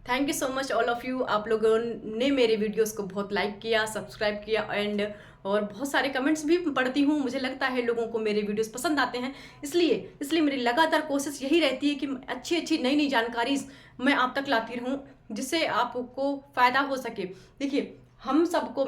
Thank you so much all of you. आप लोगों ने मेरे वीडियोस को बहुत लाइक किया, सब्सक्राइब किया और बहुत सारे कमेंट्स भी पढ़ती हूँ। मुझे लगता है लोगों को मेरे वीडियोस पसंद आते हैं, इसलिए मेरी लगातार कोशिश यही रहती है कि अच्छी अच्छी नई नई जानकारी मैं आप तक लाती रहूँ, जिससे आपको फ़ायदा हो सके। देखिए, हम सबको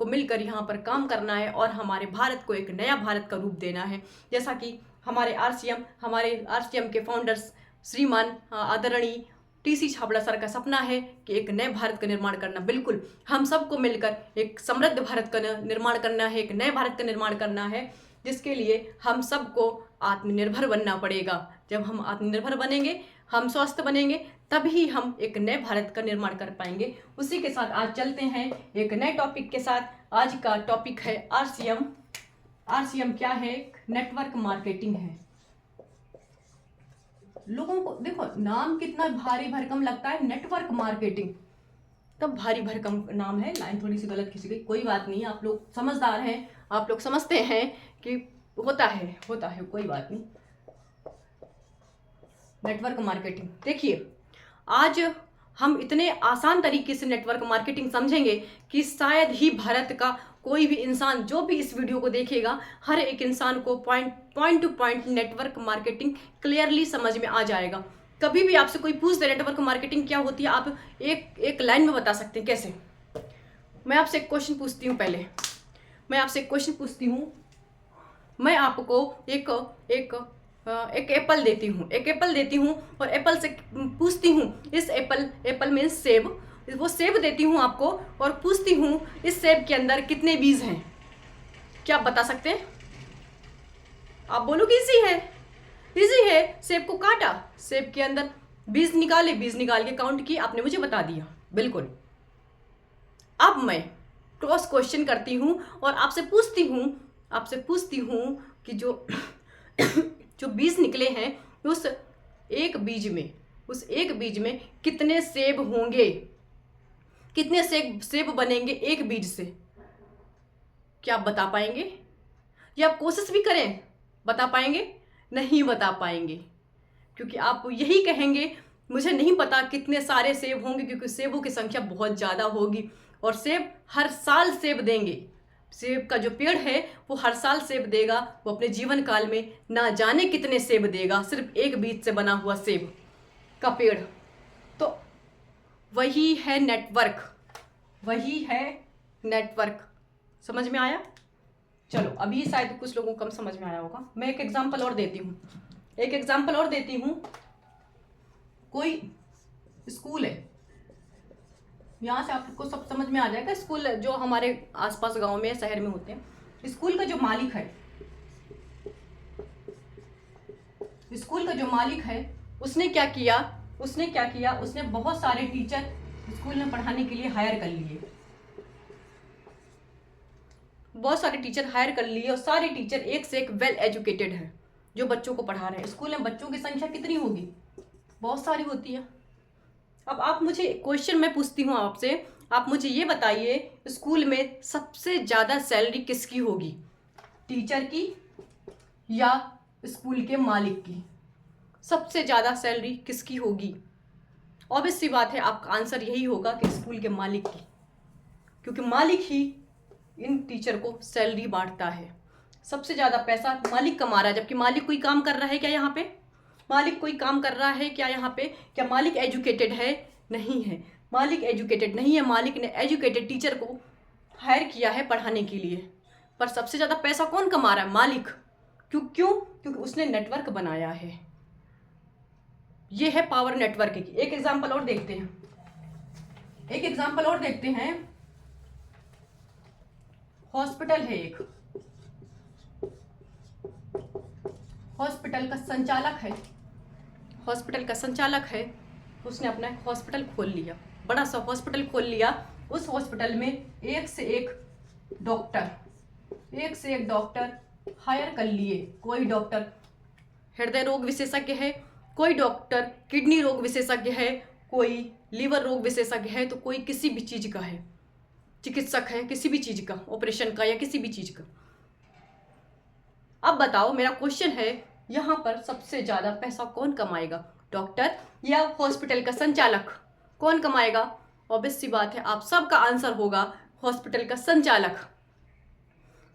मिलकर यहाँ पर काम करना है और हमारे भारत को एक नया भारत का रूप देना है। जैसा कि हमारे आरसीएम के फाउंडर्स श्रीमान आदरणीय टीसी छाबड़ा सर का सपना है कि एक नए भारत का निर्माण करना। बिल्कुल, हम सबको मिलकर एक समृद्ध भारत का निर्माण करना है, एक नए भारत का निर्माण करना है, जिसके लिए हम सबको आत्मनिर्भर बनना पड़ेगा। जब हम आत्मनिर्भर बनेंगे, हम स्वस्थ बनेंगे, तभी हम एक नए भारत का निर्माण कर पाएंगे। उसी के साथ आज चलते हैं एक नए टॉपिक के साथ। आज का टॉपिक है आरसीएम। आरसीएम क्या है? नेटवर्क मार्केटिंग है। लोगों को देखो, नाम कितना भारी भरकम लगता है, नेटवर्क मार्केटिंग। तब भारी भरकम नाम है। लाइन थोड़ी सी गलत खिंच गई, कोई बात नहीं, आप लोग समझदार हैं, आप लोग समझते हैं कि होता है, कोई बात नहीं। नेटवर्क मार्केटिंग, देखिए, आज हम इतने आसान तरीके से नेटवर्क मार्केटिंग समझेंगे कि शायद ही भारत का कोई भी इंसान जो भी इस वीडियो को देखेगा, हर एक इंसान को point two point network marketing clearly समझ में आ जाएगा। कभी भी आपसे कोई पूछ दे नेटवर्क मार्केटिंग क्या होती है, आप एक लाइन में बता सकते हैं। कैसे? मैं आपसे एक क्वेश्चन पूछती हूँ। मैं आपको एक एप्पल देती हूँ और एप्पल से पूछती हूँ, इस एप्पल मीन्स सेब, वो सेब देती हूँ आपको और पूछती हूँ इस सेब के अंदर कितने बीज हैं। क्या आप बता सकते हैं? आप बोलोगे इजी है। सेब को काटा, सेब के अंदर बीज निकाल के काउंट किए, आपने मुझे बता दिया। बिल्कुल। अब मैं क्रॉस क्वेश्चन करती हूँ और आपसे पूछती हूँ कि जो बीज निकले हैं, उस एक बीज में कितने सेब होंगे, कितने सेब बनेंगे एक बीज से? क्या आप बता पाएंगे? या आप कोशिश भी करें, बता पाएंगे? नहीं बता पाएंगे, क्योंकि आप यही कहेंगे मुझे नहीं पता कितने सारे सेब होंगे, क्योंकि सेबों की संख्या बहुत ज़्यादा होगी और सेब हर साल सेब देंगे। सेब का जो पेड़ है वो हर साल सेब देगा। वो अपने जीवन काल में ना जाने कितने सेब देगा, सिर्फ एक बीज से बना हुआ सेब का पेड़। तो वही है नेटवर्क। समझ में आया? चलो, अभी शायद कुछ लोगों को कम समझ में आया होगा। मैं एक एग्जांपल और देती हूँ। कोई स्कूल है, यहाँ से आपको सब समझ में आ जाएगा। स्कूल जो हमारे आसपास गांव में, शहर में होते हैं, स्कूल का जो मालिक है, उसने क्या किया? उसने बहुत सारे टीचर स्कूल में पढ़ाने के लिए हायर कर लिए और सारे टीचर एक से एक वेल एजुकेटेड है, जो बच्चों को पढ़ा रहे हैं। स्कूल में बच्चों की संख्या कितनी होगी? बहुत सारी होती है। अब आप मुझे क्वेश्चन मैं पूछती हूँ आपसे, आप मुझे ये बताइए, स्कूल में सबसे ज़्यादा सैलरी किसकी होगी? टीचर की या स्कूल के मालिक की? सबसे ज़्यादा सैलरी किसकी होगी? ऑब्वियस सी बात है, आपका आंसर यही होगा कि स्कूल के मालिक की, क्योंकि मालिक ही इन टीचर को सैलरी बांटता है। सबसे ज़्यादा पैसा मालिक कमा रहा है, जबकि मालिक कोई काम कर रहा है क्या यहाँ पे? मालिक कोई काम कर रहा है क्या यहाँ पे? क्या मालिक एजुकेटेड है? नहीं है, मालिक एजुकेटेड नहीं है। मालिक ने एजुकेटेड टीचर को हायर किया है पढ़ाने के लिए, पर सबसे ज़्यादा पैसा कौन कमा रहा है? मालिक। क्यों? क्योंकि उसने नेटवर्क बनाया है। ये है पावर नेटवर्क की। एक एग्जाम्पल और देखते हैं। हॉस्पिटल है एक, हॉस्पिटल का संचालक है, उसने अपना हॉस्पिटल खोल लिया, बड़ा सा हॉस्पिटल खोल लिया। उस हॉस्पिटल में एक से एक डॉक्टर हायर कर लिए। कोई डॉक्टर हृदय रोग विशेषज्ञ है, कोई डॉक्टर किडनी रोग विशेषज्ञ है, कोई लीवर रोग विशेषज्ञ है, तो कोई किसी भी चीज़ का है, चिकित्सक है किसी भी चीज़ का, ऑपरेशन का या किसी भी चीज़ का। अब बताओ, मेरा क्वेश्चन है, यहाँ पर सबसे ज़्यादा पैसा कौन कमाएगा? डॉक्टर या हॉस्पिटल का संचालक? कौन कमाएगा? ऑब्वियस सी बात है, आप सबका आंसर होगा हॉस्पिटल का संचालक।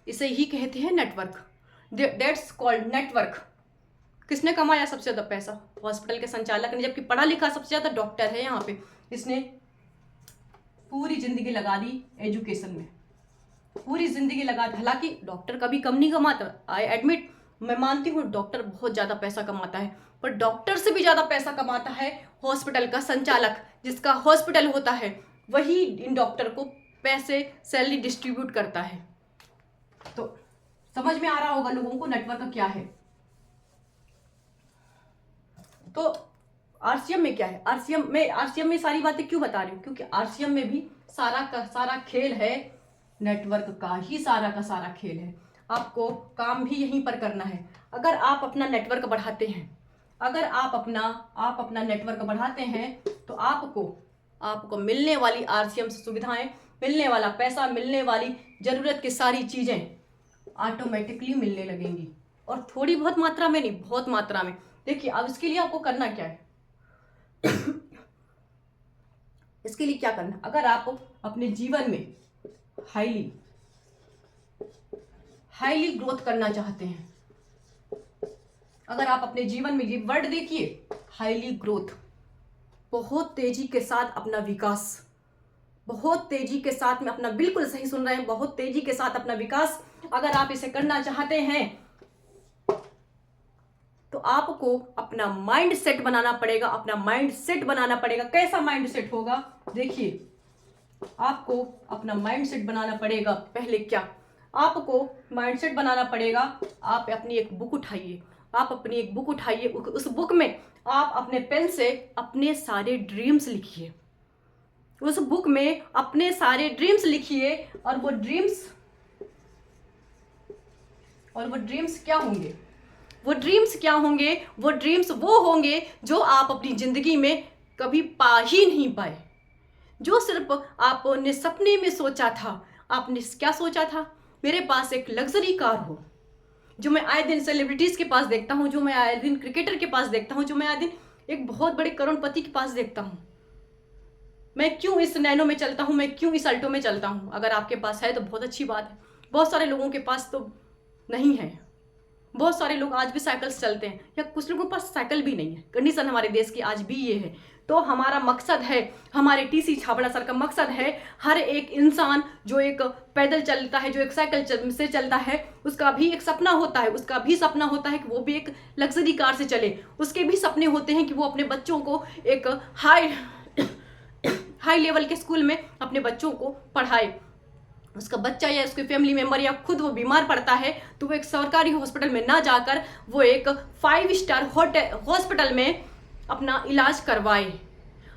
इसे ही कहते हैं नेटवर्क, दैट्स कॉल्ड नेटवर्क। किसने कमाया सबसे ज़्यादा पैसा? हॉस्पिटल के संचालक ने, जबकि पढ़ा लिखा सबसे ज़्यादा डॉक्टर है यहाँ पे। इसने पूरी जिंदगी लगा दी एजुकेशन में, पूरी जिंदगी लगा दी। हालांकि डॉक्टर कभी कम नहीं कमाता, आई एडमिट, मैं मानती हूँ डॉक्टर बहुत ज़्यादा पैसा कमाता है, पर डॉक्टर से भी ज़्यादा पैसा कमाता है हॉस्पिटल का संचालक। जिसका हॉस्पिटल होता है वही इन डॉक्टर को पैसे, सैलरी डिस्ट्रीब्यूट करता है। तो समझ में आ रहा होगा लोगों को नेटवर्क क्या है। तो आरसीएम में क्या है? आरसीएम में सारी बातें क्यों बता रही हूँ? क्योंकि आरसीएम में भी सारा का सारा खेल है नेटवर्क का ही, सारा का सारा खेल है। आपको काम भी यहीं पर करना है। अगर आप अपना नेटवर्क बढ़ाते हैं, अगर आप अपना नेटवर्क बढ़ाते हैं, तो आपको मिलने वाली आरसीएम से सुविधाएं, मिलने वाला पैसा, मिलने वाली जरूरत की सारी चीजें ऑटोमेटिकली मिलने लगेंगी। और थोड़ी बहुत मात्रा में नहीं, बहुत मात्रा में। देखिए, अब इसके लिए आपको करना क्या है? इसके लिए क्या करना? अगर आप अपने जीवन में हाईली ग्रोथ करना चाहते हैं, अगर आप अपने जीवन में, ये वर्ड देखिए, हाईली ग्रोथ, बहुत तेजी के साथ अपना विकास, बहुत तेजी के साथ में अपना, बिल्कुल सही सुन रहे हैं, बहुत तेजी के साथ अपना विकास अगर आप इसे करना चाहते हैं, तो आपको अपना माइंड सेट बनाना पड़ेगा। अपना माइंड सेट बनाना पड़ेगा। कैसा माइंड सेट होगा? देखिए, आपको अपना माइंड सेट बनाना पड़ेगा। पहले क्या आपको माइंड सेट बनाना पड़ेगा? आप अपनी एक बुक उठाइए, उस बुक में आप अपने पेन से अपने सारे ड्रीम्स लिखिए। उस बुक में अपने सारे ड्रीम्स लिखिए, और वो ड्रीम्स क्या होंगे? वो ड्रीम्स वो होंगे जो आप अपनी जिंदगी में कभी पा ही नहीं पाए, जो सिर्फ आपने सपने में सोचा था। आपने क्या सोचा था? मेरे पास एक लग्जरी कार हो, जो मैं आए दिन सेलिब्रिटीज के पास देखता हूँ, जो मैं आए दिन क्रिकेटर के पास देखता हूँ, जो मैं आए दिन एक बहुत बड़े करोड़पति के पास देखता हूँ। मैं क्यों इस नैनो में चलता हूँ, मैं क्यों इस अल्टो में चलता हूँ? अगर आपके पास है तो बहुत अच्छी बात है। बहुत सारे लोगों के पास तो नहीं है। बहुत सारे लोग आज भी साइकिल से चलते हैं, या कुछ लोगों के पास साइकिल भी नहीं है। कंडीशन हमारे देश की आज भी ये है। तो हमारा मकसद है, हमारे टीसी छाबड़ा सर का मकसद है, हर एक इंसान जो एक पैदल चलता है, जो एक साइकिल से चलता है, उसका भी एक सपना होता है। उसका भी सपना होता है कि वो भी एक लग्जरी कार से चले। उसके भी सपने होते हैं कि वो अपने बच्चों को एक हाई लेवल के स्कूल में अपने बच्चों को पढ़ाए। उसका बच्चा या उसके फैमिली मेंबर या खुद वो बीमार पड़ता है, तो वो एक सरकारी हॉस्पिटल में ना जाकर वो एक 5 स्टार हॉस्पिटल में अपना इलाज करवाए।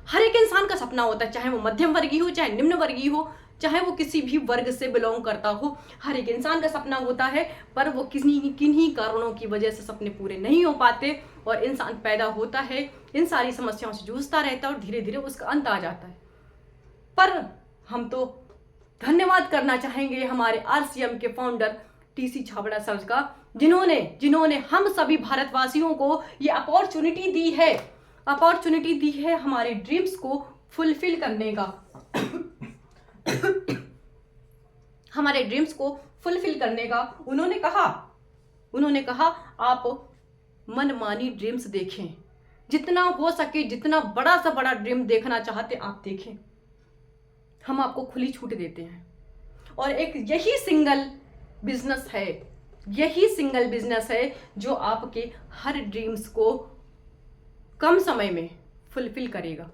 हर एक इंसान का सपना होता है, चाहे वो मध्यम वर्गीय हो, चाहे निम्न वर्गीय हो, चाहे वो किसी भी वर्ग से बिलोंग करता हो। हर एक इंसान का सपना होता है, पर वो किन्हीं कारणों की वजह से सपने पूरे नहीं हो पाते, और इंसान पैदा होता है, इन सारी समस्याओं से जूझता रहता है, और धीरे धीरे उसका अंत आ जाता है। पर हम तो धन्यवाद करना चाहेंगे हमारे आरसीएम के फाउंडर टीसी छाबड़ा सर का, जिन्होंने हम सभी भारतवासियों को ये अपॉर्चुनिटी दी है हमारे ड्रीम्स को फुलफिल करने का। हमारे ड्रीम्स को फुलफिल करने का उन्होंने कहा आप मनमानी ड्रीम्स देखें, जितना हो सके, जितना बड़ा से बड़ा ड्रीम देखना चाहते आप देखें, हम आपको खुली छूट देते हैं। और एक यही सिंगल बिजनेस है जो आपके हर ड्रीम्स को कम समय में फुलफिल करेगा।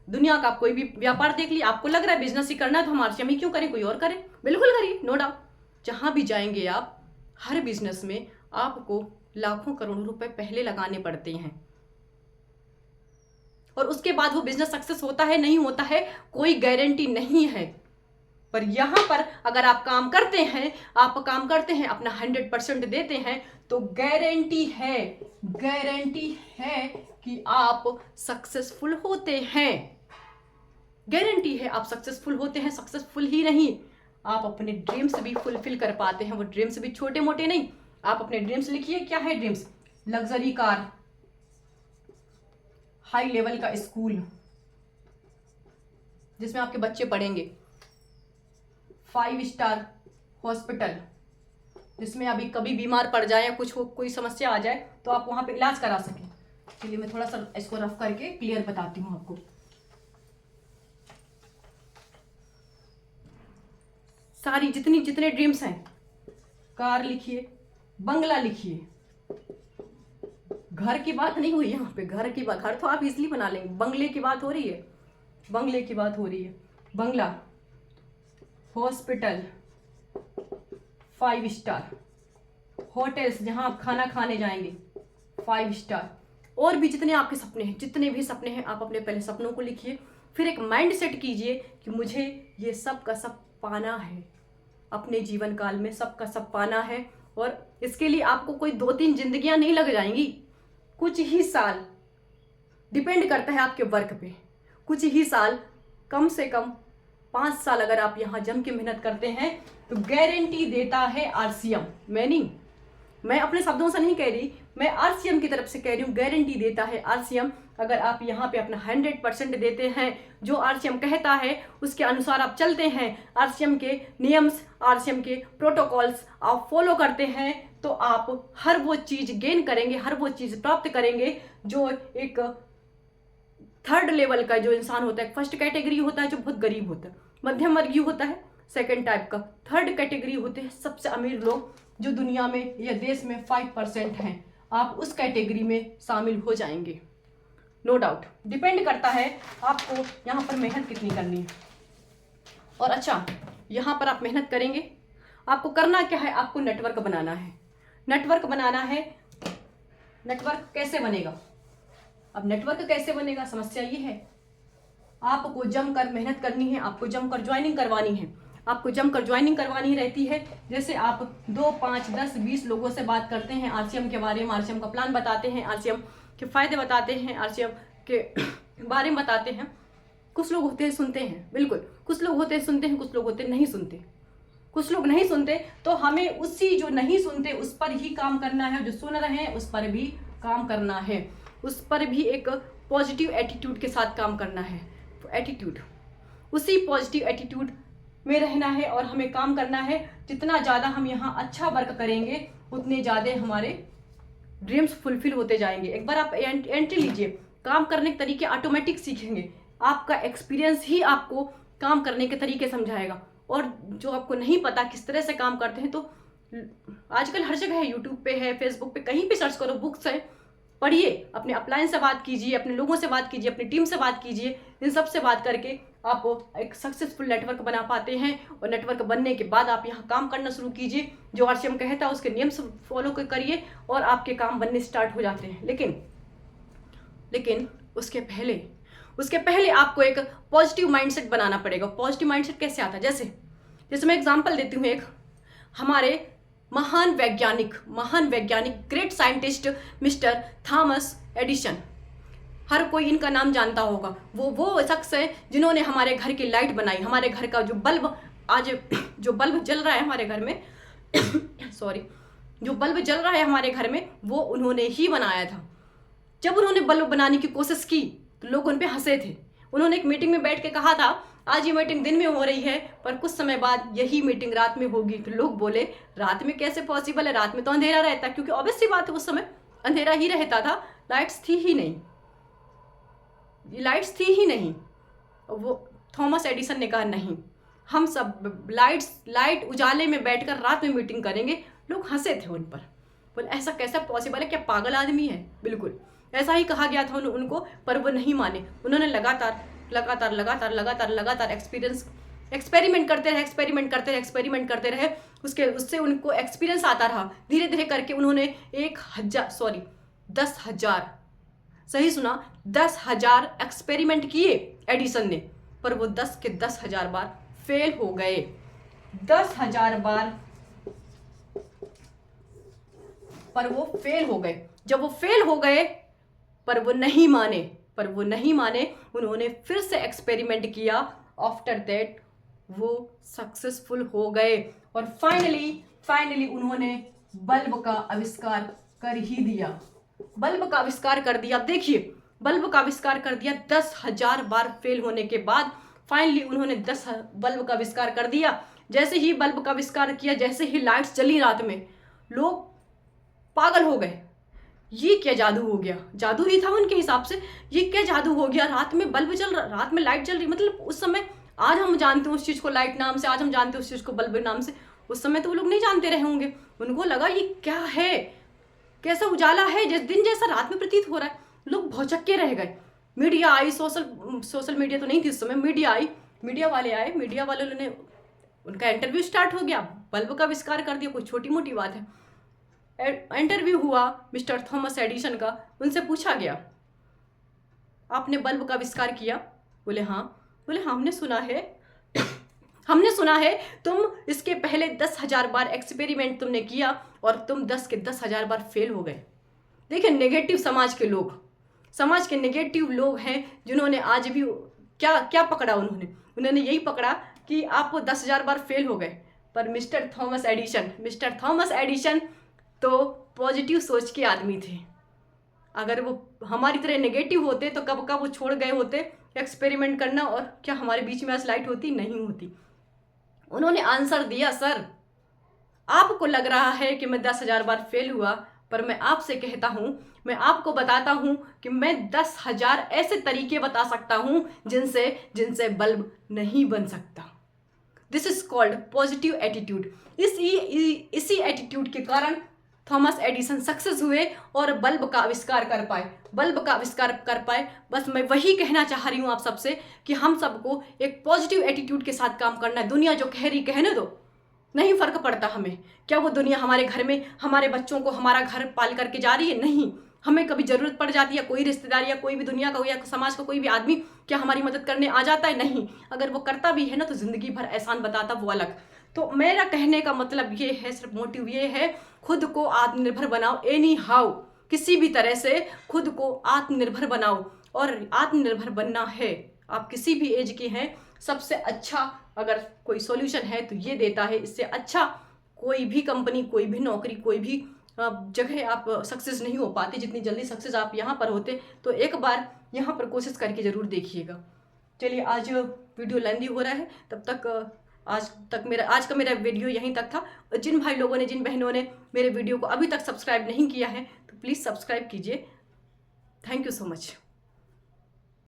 दुनिया का आप कोई भी व्यापार देख लीजिए, आपको लग रहा है बिजनेस ही करना है, तो हम आरसीएम ही क्यों करें, कोई और करे, बिल्कुल करिए, नो डाउट। जहां भी जाएंगे आप, हर बिजनेस में आपको लाखों करोड़ों रुपए पहले लगाने पड़ते हैं, और उसके बाद वो बिजनेस सक्सेस होता है नहीं होता है कोई गारंटी नहीं है। पर यहाँ पर अगर आप काम करते हैं, अपना 100% देते हैं, तो गारंटी है कि आप सक्सेसफुल होते हैं। गारंटी है आप सक्सेसफुल होते हैं। सक्सेसफुल ही नहीं, आप अपने ड्रीम्स भी फुलफिल कर पाते हैं। वो ड्रीम्स भी छोटे मोटे नहीं। आप अपने ड्रीम्स लिखिए, क्या है dreams? Luxury car, high level का स्कूल, जिसमें आपके बच्चे पढ़ेंगे। 5 स्टार हॉस्पिटल, जिसमें अभी कभी बीमार पड़ जाए या कुछ हो, कोई समस्या आ जाए तो आप वहां पे इलाज करा सकें। चलिए मैं थोड़ा सा इसको रफ करके क्लियर बताती हूँ आपको। सारी जितने ड्रीम्स हैं, कार लिखिए, बंगला लिखिए, घर की बात नहीं हुई यहाँ पे, घर की बात, घर तो आप इजली बना लेंगे, बंगले की बात हो रही है, बंगले की बात हो रही है, बंगला, हॉस्पिटल, 5 स्टार, होटल्स जहां आप खाना खाने जाएंगे, 5 स्टार, और भी जितने आपके सपने हैं, जितने भी सपने हैं, आप अपने पहले सपनों को लिखिए, फिर एक माइंड सेट कीजिए कि मुझे ये सब का सब पाना है, अपने जीवन काल में सब का सब पाना है। और इसके लिए आपको कोई 2-3 जिंदगियां नहीं लग जाएंगी, कुछ ही साल, डिपेंड करता है आपके वर्क पे, कुछ ही साल, कम से कम 5 साल अगर आप यहाँ जम के मेहनत करते हैं तो गारंटी देता है आरसीएम। मैं अपने शब्दों से नहीं कह रही, मैं आरसीएम की तरफ से कह रही हूँ, गारंटी देता है आरसीएम। अगर आप यहाँ पे अपना 100% देते हैं, जो आरसीएम कहता है उसके अनुसार आप चलते हैं, आरसीएम के नियम्स, आरसीएम के प्रोटोकॉल्स आप फॉलो करते हैं, तो आप हर वो चीज़ गेन करेंगे, हर वो चीज़ प्राप्त करेंगे जो एक 3rd लेवल का जो इंसान होता है। 1st कैटेगरी होता है जो बहुत गरीब होता है, मध्यम वर्गीय होता है 2nd टाइप का, 3rd कैटेगरी होते हैं सबसे अमीर लोग जो दुनिया में या देश में 5% हैं। आप उस कैटेगरी में शामिल हो जाएंगे, नो डाउट। डिपेंड करता है आपको यहाँ पर मेहनत कितनी करनी है। और अच्छा, यहाँ पर आप मेहनत करेंगे, आपको करना क्या है, आपको नेटवर्क बनाना है, नेटवर्क बनाना है। नेटवर्क कैसे बनेगा? अब नेटवर्क कैसे बनेगा, समस्या ये है, आपको जमकर मेहनत करनी है, आपको जमकर ज्वाइनिंग करवानी है, आपको जमकर ज्वाइनिंग करवानी रहती है। जैसे आप 2, 5, 10, 20 लोगों से बात करते हैं आरसीएम के बारे में, आरसीएम का प्लान बताते हैं, आरसीएम के फायदे बताते हैं, आरसीएम के बारे में बताते हैं। कुछ लोग होते हैं सुनते हैं, बिल्कुल, कुछ लोग होते हैं सुनते हैं, कुछ लोग होते हैं नहीं सुनते। कुछ लोग नहीं सुनते तो हमें उसी जो नहीं सुनते उस पर ही काम करना है, जो सुन रहे हैं उस पर भी काम करना है, उस पर भी एक पॉजिटिव एटीट्यूड के साथ काम करना है। एटीट्यूड, उसी पॉजिटिव एटीट्यूड में रहना है और हमें काम करना है। जितना ज़्यादा हम यहाँ अच्छा वर्क करेंगे उतने ज़्यादा हमारे ड्रीम्स फुलफिल होते जाएंगे। एक बार आप एंट्री लीजिए, काम करने के तरीके ऑटोमेटिक सीखेंगे, आपका एक्सपीरियंस ही आपको काम करने के तरीके समझाएगा। और जो आपको नहीं पता किस तरह से काम करते हैं, तो आजकल हर जगह है, यूट्यूब पे है, फेसबुक पे, कहीं भी सर्च करो, बुक्स है, पढ़िए, अपने अपलाइन से बात कीजिए, अपने लोगों से बात कीजिए, अपनी टीम से बात कीजिए। इन सब से बात करके आप एक सक्सेसफुल नेटवर्क बना पाते हैं। और नेटवर्क बनने के बाद आप यहाँ काम करना शुरू कीजिए, जो आरसीएम कहता है उसके नियम से फॉलो करिए और आपके काम बनने स्टार्ट हो जाते हैं। लेकिन उसके पहले आपको एक पॉजिटिव माइंडसेट बनाना पड़ेगा। पॉजिटिव माइंडसेट कैसे आता है? जैसे मैं एग्जांपल देती हूँ, एक हमारे महान वैज्ञानिक, great scientist mister Thomas Edison, हर कोई इनका नाम जानता होगा। वो शख्स है जिन्होंने हमारे घर की लाइट बनाई, हमारे घर का जो बल्ब, आज जो बल्ब जल रहा है हमारे घर में सॉरी, जो बल्ब जल रहा है हमारे घर में, वो उन्होंने ही बनाया था। जब उन्होंने बल्ब बनाने की कोशिश की तो लोग उन पे हंसे थे। उन्होंने एक मीटिंग में बैठ के कहा था, आज ये मीटिंग दिन में हो रही है पर कुछ समय बाद यही मीटिंग रात में होगी। तो लोग बोले, रात में कैसे पॉसिबल है, रात में तो अंधेरा रहता है। क्योंकि ऑब्वियस सी बात है, उस समय अंधेरा ही रहता था, लाइट्स थी ही नहीं। वो थॉमस एडिसन ने कहा, नहीं, हम सब लाइट उजाले में बैठकर रात में मीटिंग करेंगे। लोग हंसे थे उन पर, बोले ऐसा कैसा पॉसिबल है, क्या पागल आदमी है। बिल्कुल ऐसा ही कहा गया था उनको, पर वो नहीं माने। उन्होंने लगातार एक्सपेरिमेंट करते रहे। उससे उनको एक्सपीरियंस आता रहा। धीरे धीरे करके उन्होंने 10,000, सही सुना, 10,000 एक्सपेरिमेंट किए एडिसन ने, पर वो 10 के 10,000 बार फेल हो गए। 10,000 बार पर वो फेल हो गए। जब वो फेल हो गए पर वो नहीं माने, उन्होंने फिर से एक्सपेरिमेंट किया। आफ्टर दैट वो सक्सेसफुल हो गए और फाइनली उन्होंने बल्ब का आविष्कार कर ही दिया। देखिए, बल्ब का आविष्कार कर दिया। 10,000 बार फेल होने के बाद फाइनली उन्होंने 10 बल्ब का आविष्कार कर दिया। जैसे ही बल्ब का आविष्कार किया, जैसे ही लाइट्स जली रात में, लोग पागल हो गए। ये क्या जादू हो गया? जादू ही था उनके हिसाब से। ये क्या जादू हो गया? रात में बल्ब चल रहा, रात में लाइट जल रही। मतलब उस समय, आज हम जानते हैं उस चीज़ को लाइट नाम से, आज हम जानते हैं उस चीज़ को बल्ब नाम से। उस समय तो वो लोग नहीं जानते रहे होंगे। उनको लगा ये क्या है, कैसा उजाला है, जिस दिन जैसा रात में प्रतीत हो रहा है। लोग भौचक्के रह गए। मीडिया आई, सोशल मीडिया तो नहीं थी उस समय, मीडिया आई, मीडिया वाले आए, मीडिया वालों ने, उनका इंटरव्यू स्टार्ट हो गया। बल्ब का आविष्कार कर दिया, कोई छोटी मोटी बात है। इंटरव्यू हुआ मिस्टर थॉमस एडिसन का। उनसे पूछा गया, आपने बल्ब का आविष्कार किया? बोले हाँ। बोले हाँ, हमने सुना है तुम इसके पहले 10,000 बार एक्सपेरिमेंट तुमने किया और तुम 10 के 10,000 बार फेल हो गए। देखिए, नेगेटिव समाज के नेगेटिव लोग हैं, जिन्होंने आज भी क्या पकड़ा। उन्होंने यही पकड़ा कि आप 10,000 बार फेल हो गए। पर मिस्टर थॉमस एडिसन तो पॉजिटिव सोच के आदमी थे। अगर वो हमारी तरह नेगेटिव होते तो कब का वो छोड़ गए होते एक्सपेरिमेंट करना, और क्या हमारे बीच में आज लाइट होती? नहीं होती। उन्होंने आंसर दिया, सर आपको लग रहा है कि मैं 10,000 बार फेल हुआ, पर मैं आपसे कहता हूँ, मैं आपको बताता हूँ कि मैं 10,000 ऐसे तरीके बता सकता हूँ जिनसे बल्ब नहीं बन सकता। This is called positive attitude. इसी एटीट्यूड के कारण थॉमस एडिसन सक्सेस हुए और बल्ब का आविष्कार कर पाए। बस मैं वही कहना चाह रही हूँ आप सबसे कि हम सबको एक पॉजिटिव एटीट्यूड के साथ काम करना है। दुनिया जो कह रही कहने दो, नहीं फर्क पड़ता हमें। क्या वो दुनिया हमारे घर में हमारे बच्चों को हमारा घर पाल करके जा रही है? नहीं। हमें कभी जरूरत पड़ जाती है, कोई रिश्तेदार या कोई भी दुनिया का या समाज का कोई भी आदमी क्या हमारी मदद करने आ जाता है? नहीं। अगर वो करता भी है ना, तो जिंदगी भर एहसान बताता, वो अलग। तो मेरा कहने का मतलब ये है, सिर्फ मोटिव ये है, खुद को आत्मनिर्भर बनाओ। एनी हाउ, किसी भी तरह से खुद को आत्मनिर्भर बनाओ। और आत्मनिर्भर बनना है, आप किसी भी एज के हैं, सबसे अच्छा अगर कोई सॉल्यूशन है तो ये देता है। इससे अच्छा कोई भी कंपनी, कोई भी नौकरी, कोई भी जगह आप सक्सेस नहीं हो पाते जितनी जल्दी सक्सेस आप यहाँ पर होते। तो एक बार यहाँ पर कोशिश करके ज़रूर देखिएगा। चलिए, आज वीडियो लेंदी हो रहा है, तब तक आज का मेरा वीडियो यहीं तक था। जिन भाई लोगों ने, जिन बहनों ने मेरे वीडियो को अभी तक सब्सक्राइब नहीं किया है, तो प्लीज़ सब्सक्राइब कीजिए। Thank you so much.